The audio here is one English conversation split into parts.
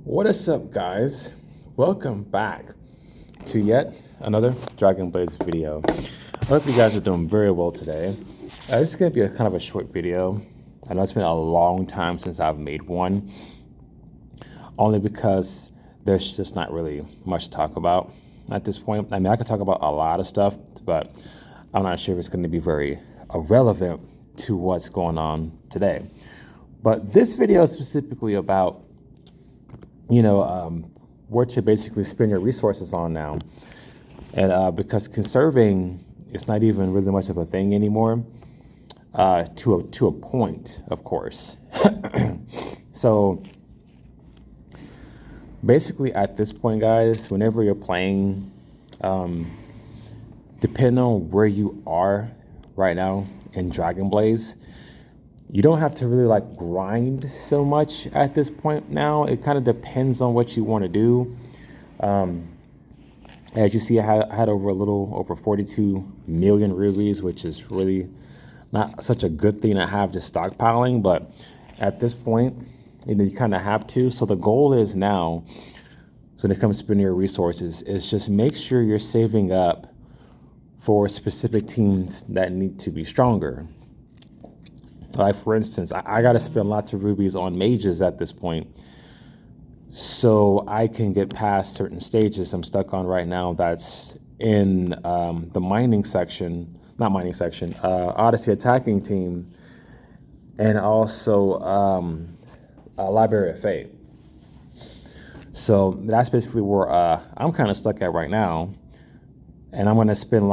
What is up, guys? Welcome back to yet another Dragon Blaze video. I hope you guys are doing very well today. This is going to be a kind of a short video. I know it's been a long time since I've made one, only because there's just not really much to talk about at this point. I mean, I could talk about a lot of stuff, but I'm not sure if it's going to be very relevant to what's going on today. But this video is specifically about where to basically spend your resources on now. And because conserving is not even really much of a thing anymore, to a point, of course. So basically at this point, guys, whenever you're playing, depending on where you are right now in Dragon Blaze, you don't have to really grind so much at this point now. It kind of depends on what you want to do. As you see, I had a little over 42 million rubies, which is really not such a good thing to have just stockpiling, but at this point, you kind of have to. So the goal is now, so when it comes to spending your resources, is just make sure you're saving up for specific teams that need to be stronger. Like, for instance, I got to spend lots of rubies on mages at this point so I can get past certain stages I'm stuck on right now. That's in the mining section, not mining section, Odyssey attacking team, and also Library of Fate. So that's basically where I'm kind of stuck at right now. And I'm going to spend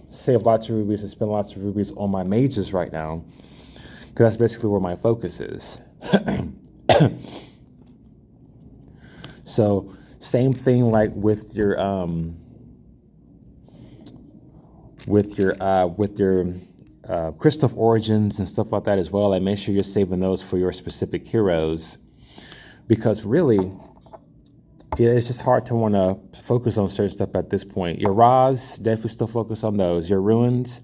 save lots of rubies and spend lots of rubies on my mages right now, because that's basically where my focus is. So same thing like with your Crystal of Origins and stuff like that as well. Make sure you're saving those for your specific heroes, because really it's just hard to want to focus on certain stuff at this point. Your Ra's, definitely still focus on those. Your Ruins,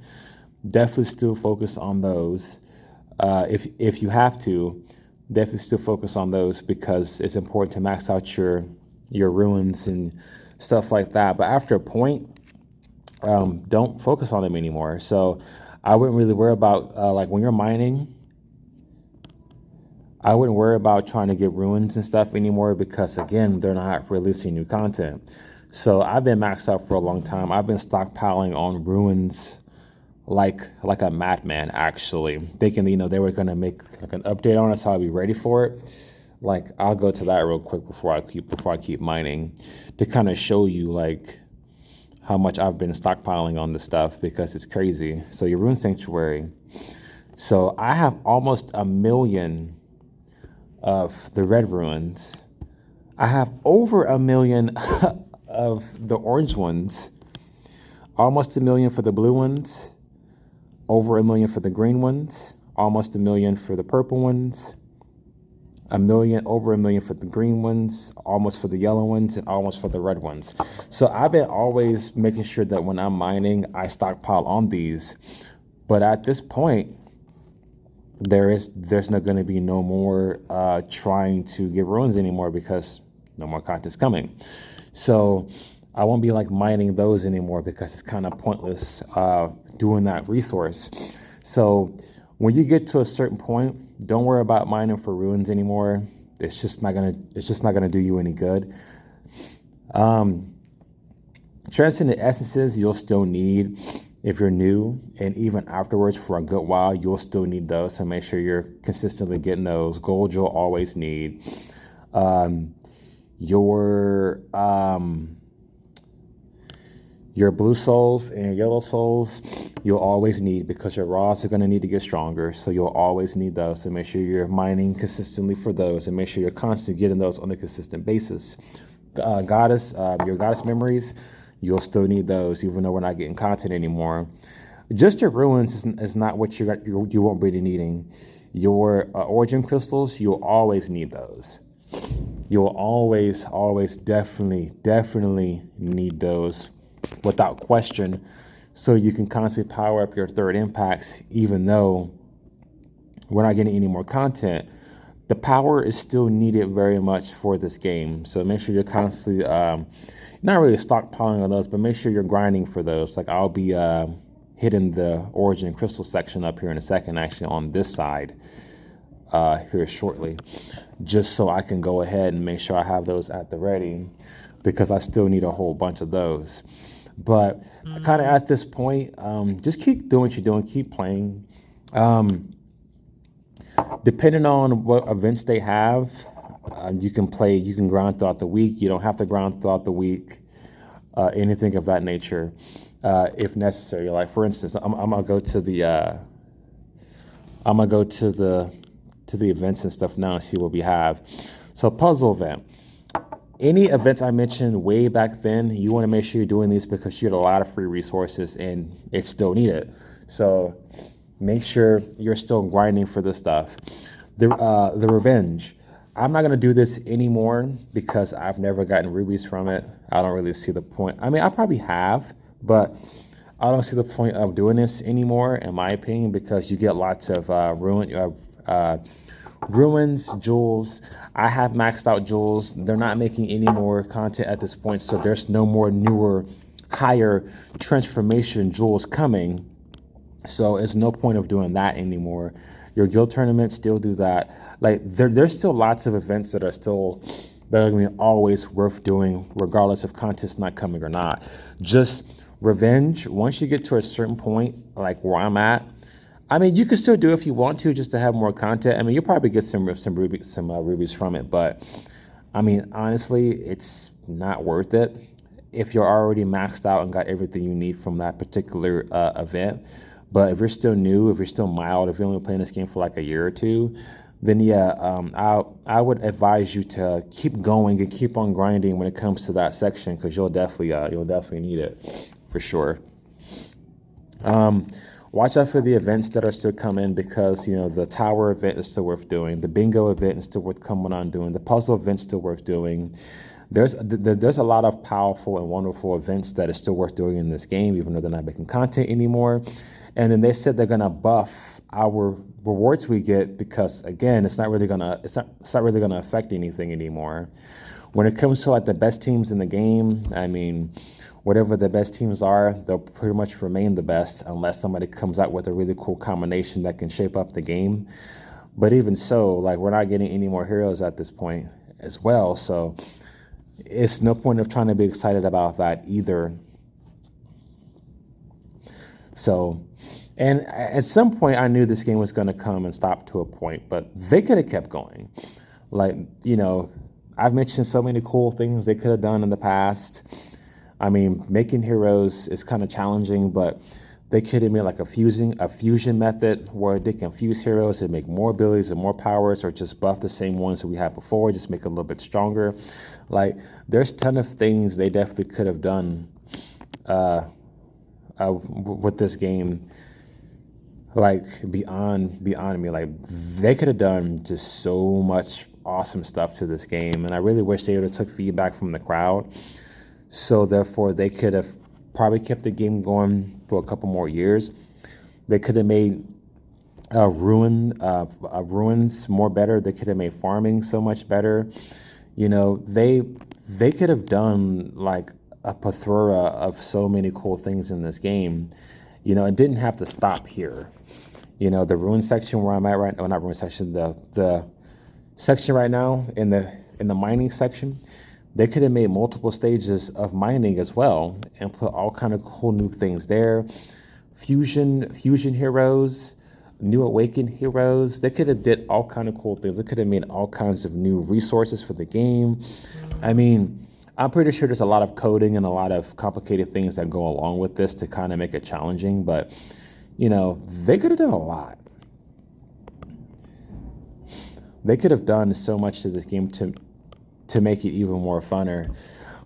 definitely still focus on those. If you have to, definitely still focus on those, because it's important to max out your ruins and stuff like that. But after a point, don't focus on them anymore. So I wouldn't really worry about when you're mining, I wouldn't worry about trying to get ruins and stuff anymore, because again, they're not releasing new content. So I've been maxed out for a long time. I've been stockpiling on ruins like a madman, actually, thinking they were going to make an update on it, so I'll be ready for it. I'll go to that real quick before I keep mining, to kind of show you how much I've been stockpiling on this stuff, because it's crazy. So your Rune Sanctuary, so I have almost 1 million of the red ruins. I have over 1 million of the orange ones, almost 1 million for the blue ones, over 1 million for the green ones, almost 1 million for the purple ones, over 1 million for the green ones, almost for the yellow ones, and almost for the red ones. So I've been always making sure that when I'm mining, I stockpile on these. But at this point, there's not going to be no more trying to get ruins anymore, because no more content's coming. So I won't be mining those anymore, because it's kind of pointless doing that resource. So when you get to a certain point, don't worry about mining for ruins anymore. It's just not gonna do you any good. Transcendent essences you'll still need if you're new, and even afterwards for a good while you'll still need those. So make sure you're consistently getting those. Gold you'll always need. Your blue souls and your yellow souls, you'll always need, because your Ra's are going to need to get stronger. So you'll always need those. So make sure you're mining consistently for those, and make sure you're constantly getting those on a consistent basis. Your goddess memories, you'll still need those, even though we're not getting content anymore. Just your ruins is not what you won't be needing. Your origin crystals, you'll always need those. You'll always definitely need those, without question, so you can constantly power up your third impacts, even though we're not getting any more content. the power is still needed very much for this game. So make sure you're constantly, not really stockpiling on those, but make sure you're grinding for those. Like I'll be hitting the Origin Crystal section up here in a second, actually on this side here shortly, just so I can go ahead and make sure I have those at the ready, because I still need a whole bunch of those. But kind of at this point, just keep doing what you're doing, keep playing. Depending on what events they have, you can grind throughout the week. You don't have to grind throughout the week, anything of that nature, if necessary. Like for instance, I'm gonna go to the events and stuff now and see what we have. So puzzle event. Any events I mentioned way back then, you want to make sure you're doing these because you get a lot of free resources and it's still needed. So make sure you're still grinding for this stuff. The revenge. I'm not gonna do this anymore because I've never gotten rubies from it. I don't really see the point. I mean, I probably have, but I don't see the point of doing this anymore, in my opinion, because you get lots of ruins, jewels. I have maxed out jewels. They're not making any more content at this point, so there's no more newer, higher transformation jewels coming. So it's no point of doing that anymore. Your guild tournaments still do that. Like there's still lots of events that are gonna be always worth doing, regardless if content's not coming or not. Just revenge. Once you get to a certain point, like where I'm at, I mean, you can still do it if you want to, just to have more content. I mean, you'll probably get some rubies from it, but I mean, honestly, it's not worth it if you're already maxed out and got everything you need from that particular event. But if you're still new, if you're still mild, if you're only playing this game for like a year or two, then yeah, I would advise you to keep going and keep on grinding when it comes to that section, because you'll definitely need it for sure. Watch out for the events that are still coming, because the tower event is still worth doing. The bingo event is still worth coming on doing. The puzzle event is still worth doing. There's a lot of powerful and wonderful events that is still worth doing in this game, even though they're not making content anymore. And then they said they're gonna buff our rewards we get, because again, it's not really gonna affect anything anymore. When it comes to like the best teams in the game, I mean, whatever the best teams are, they'll pretty much remain the best unless somebody comes out with a really cool combination that can shape up the game. But even so, like, we're not getting any more heroes at this point as well. So it's no point of trying to be excited about that either. So, and at some point I knew this game was going to come and stop to a point, but they could have kept going. Like, I've mentioned so many cool things they could have done in the past. I mean, making heroes is kind of challenging, but they could have made like a fusion method where they can fuse heroes and make more abilities and more powers, or just buff the same ones that we had before, just make it a little bit stronger. Like, there's a ton of things they definitely could have done with this game. Like, beyond me, like, they could have done just so much awesome stuff to this game, and I really wish they would have took feedback from the crowd. So therefore, they could have probably kept the game going for a couple more years. They could have made ruins more better. They could have made farming so much better. They could have done like a plethora of so many cool things in this game. It didn't have to stop here. The ruin section where I'm at right now, not ruin section, the section right now in the mining section, they could have made multiple stages of mining as well and put all kind of cool new things there. Fusion heroes, new awakened heroes. They could have did all kind of cool things. They could have made all kinds of new resources for the game. I mean, I'm pretty sure there's a lot of coding and a lot of complicated things that go along with this to kind of make it challenging, but they could have done a lot. They could have done so much to this game to make it even more funner.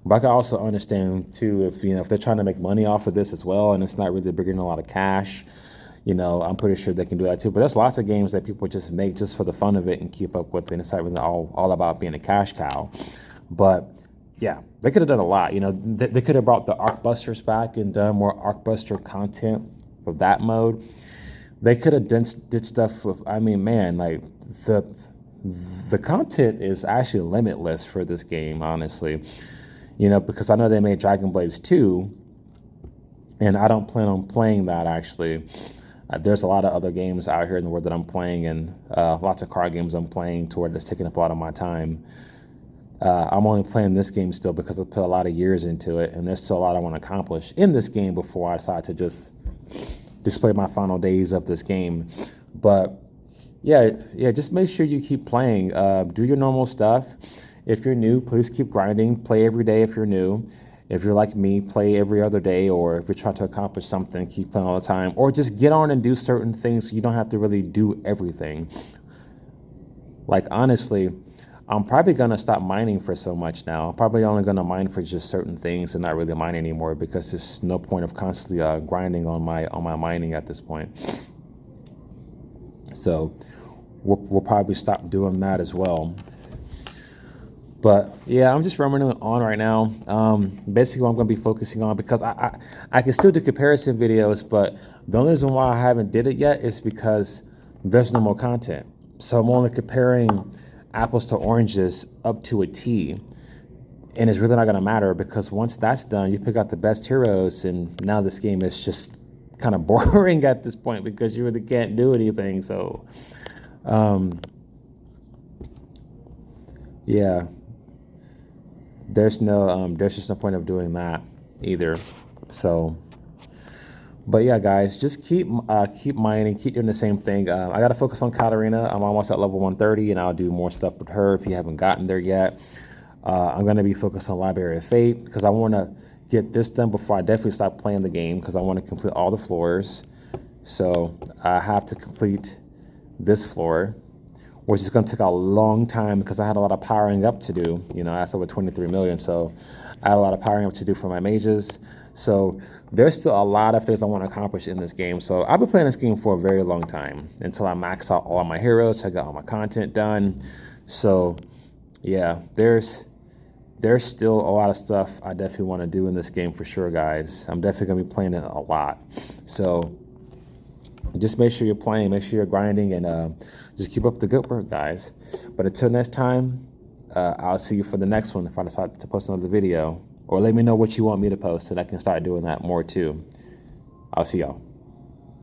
But I can also understand too if they're trying to make money off of this as well, and it's not really bringing a lot of cash. I'm pretty sure they can do that too. But there's lots of games that people just make just for the fun of it and keep up with it. And it's not really all about being a cash cow. But yeah, they could have done a lot. They could have brought the Arcbusters back and done more Arcbuster content for that mode. They could have did stuff with, I mean, man, like the content is actually limitless for this game, honestly. You know, because I know they made Dragon Blades 2, and I don't plan on playing that actually. There's a lot of other games out here in the world that I'm playing, and lots of card games I'm playing to where it's taking up a lot of my time. I'm only playing this game still because I put a lot of years into it, and there's still a lot I want to accomplish in this game before I decide to just display my final days of this game. But yeah, just make sure you keep playing. Do your normal stuff. If you're new, please keep grinding. Play every day if you're new. If you're like me, play every other day, or if you're trying to accomplish something, keep playing all the time. Or just get on and do certain things so you don't have to really do everything. Like, honestly, I'm probably going to stop mining for so much now. I'm probably only going to mine for just certain things and not really mine anymore, because there's no point of constantly grinding on my mining at this point. So we'll probably stop doing that as well. But yeah, I'm just running on right now. Basically, what I'm going to be focusing on, because I can still do comparison videos, but the only reason why I haven't did it yet is because there's no more content. So I'm only comparing apples to oranges up to a T, and it's really not going to matter, because once that's done, you pick out the best heroes, and now this game is just kind of boring at this point because you really can't do anything. So yeah, there's just no point of doing that either. So, but yeah, guys, just keep mining, keep doing the same thing. I got to focus on Katarina. I'm almost at level 130, and I'll do more stuff with her if you haven't gotten there yet. I'm going to be focused on Library of Fate, because I want to get this done before I definitely stop playing the game, because I want to complete all the floors. So I have to complete this floor, which is going to take a long time because I had a lot of powering up to do. You know, that's over 23 million, so I have a lot of powering up to do for my mages. So there's still a lot of things I want to accomplish in this game. So I've been playing this game for a very long time, until I max out all of my heroes, so I got all my content done. So yeah, there's still a lot of stuff I definitely want to do in this game for sure, guys. I'm definitely going to be playing it a lot. So just make sure you're playing, make sure you're grinding, and just keep up the good work, guys. But until next time, I'll see you for the next one if I decide to post another video. Or let me know what you want me to post, so that I can start doing that more too. I'll see y'all.